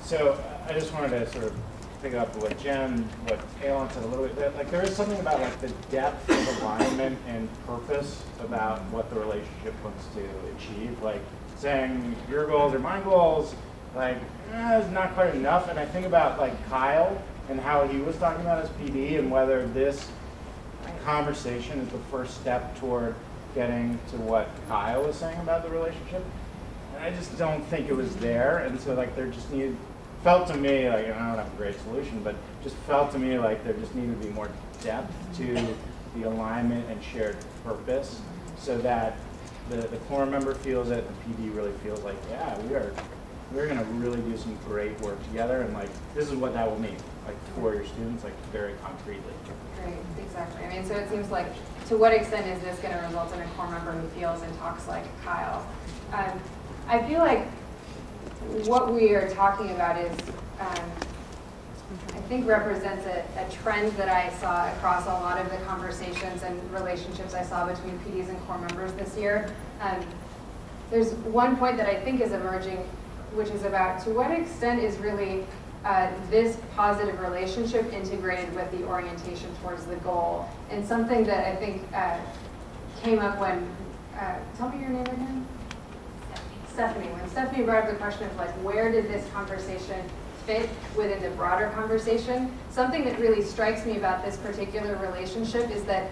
So I just wanted to sort of pick up what Kaylin said a little bit. Like there is something about like the depth of alignment and purpose about what the relationship wants to achieve. Like saying your goals are my goals, like is not quite enough. And I think about like Kyle and how he was talking about his PD and whether this conversation is the first step toward getting to what Kyle was saying about the relationship. And I just don't think it was there. And so like there just felt to me like, and I don't have a great solution, but just felt to me like there just needed to be more depth to the alignment and shared purpose so that the core member feels it, the PD really feels like, yeah, we're gonna really do some great work together, and like this is what that will mean, like for your students, like very concretely. Right, exactly. I mean, so it seems like, to what extent is this going to result in a core member who feels and talks like Kyle? I feel like what we are talking about is, I think represents a trend that I saw across a lot of the conversations and relationships I saw between PDs and core members this year. There's one point that I think is emerging, which is about to what extent is really this positive relationship integrated with the orientation towards the goal. And something that I think came up when, tell me your name again? Stephanie. When Stephanie brought up the question of like, where did this conversation fit within the broader conversation? Something that really strikes me about this particular relationship is that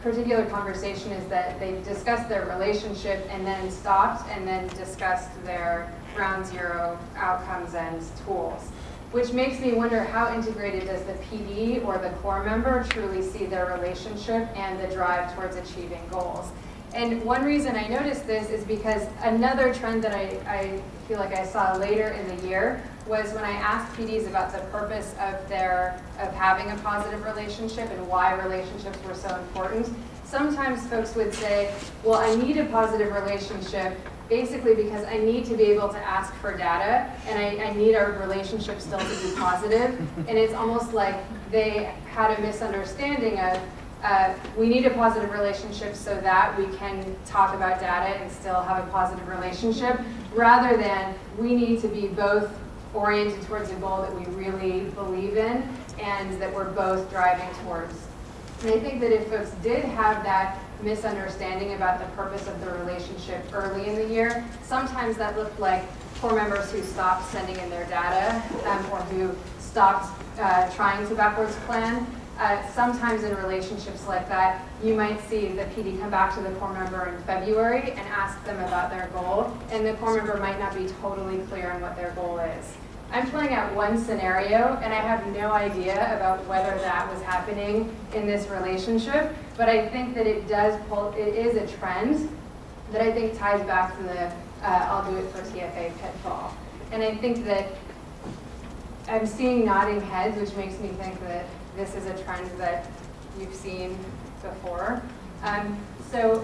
particular conversation is that they discussed their relationship and then stopped and then discussed their ground zero outcomes and tools, which makes me wonder how integrated does the PD or the core member truly see their relationship and the drive towards achieving goals. And one reason I noticed this is because another trend that I feel like I saw later in the year was when I asked PDs about the purpose of having a positive relationship and why relationships were so important. Sometimes folks would say, well, I need a positive relationship basically because I need to be able to ask for data and I need our relationship still to be positive. And it's almost like they had a misunderstanding of we need a positive relationship so that we can talk about data and still have a positive relationship, rather than we need to be both oriented towards a goal that we really believe in and that we're both driving towards. And I think that if folks did have that misunderstanding about the purpose of the relationship early in the year, sometimes that looked like core members who stopped sending in their data or who stopped trying to backwards plan. Sometimes in relationships like that, you might see the PD come back to the core member in February and ask them about their goal, and the core member might not be totally clear on what their goal is. I'm playing out one scenario, and I have no idea about whether that was happening in this relationship, but I think that it is a trend that I think ties back to the I'll do it for TFA pitfall. And I think that I'm seeing nodding heads, which makes me think that this is a trend that you've seen before. So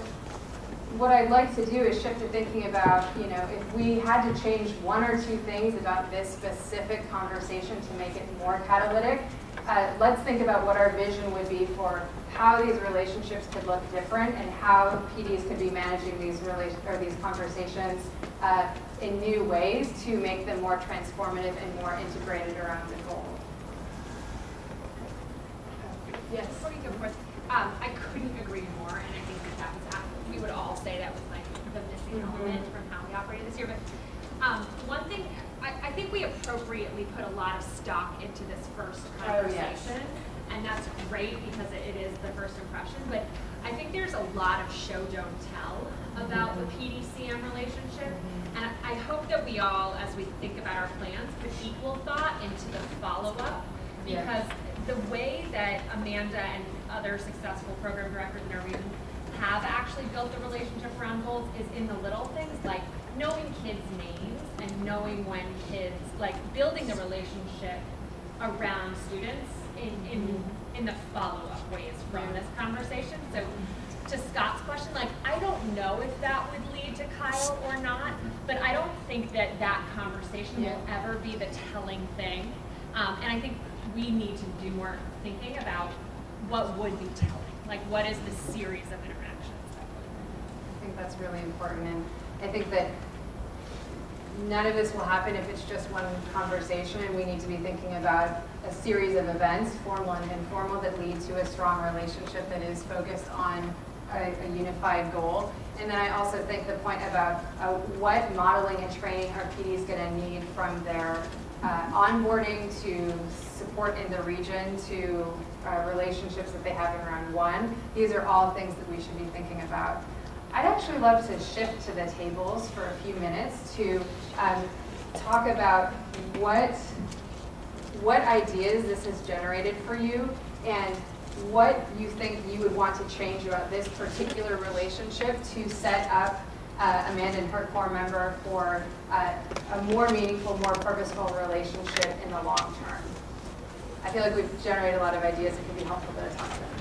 what I'd like to do is shift to thinking about, if we had to change one or two things about this specific conversation to make it more catalytic, let's think about what our vision would be for how these relationships could look different and how PDs could be managing these conversations in new ways to make them more transformative and more integrated around the goal. Yes. Before you go forth, I couldn't agree more, and I think that was we would all say that was like the missing element from how we operated this year. But one thing, I think we appropriately put a lot of stock into this first conversation, and that's great because it is the first impression. But I think there's a lot of show don't tell about the PD-CM relationship, and I hope that we all, as we think about our plans, put equal thought into the follow-up, because the way that Amanda and other successful program directors in our region have actually built the relationship around goals is in the little things, like knowing kids' names and knowing when kids, like building the relationship around students in the follow-up ways from this conversation. So to Scott's question, like I don't know if that would lead to Kyle or not, but I don't think that conversation will ever be the telling thing. And I think we need to do more thinking about what would be telling. Like, what is the series of interactions? I think that's really important, and I think that none of this will happen if it's just one conversation, and we need to be thinking about a series of events, formal and informal, that lead to a strong relationship that is focused on a unified goal. And then I also think the point about what modeling and training are PDs going to need from their onboarding to support in the region to relationships that they have in round one. These are all things that we should be thinking about. I'd actually love to shift to the tables for a few minutes to talk about what ideas this has generated for you and what you think you would want to change about this particular relationship to set up Amanda and her core member for a more meaningful, more purposeful relationship in the long term. I feel like we've generated a lot of ideas that could be helpful to talk about.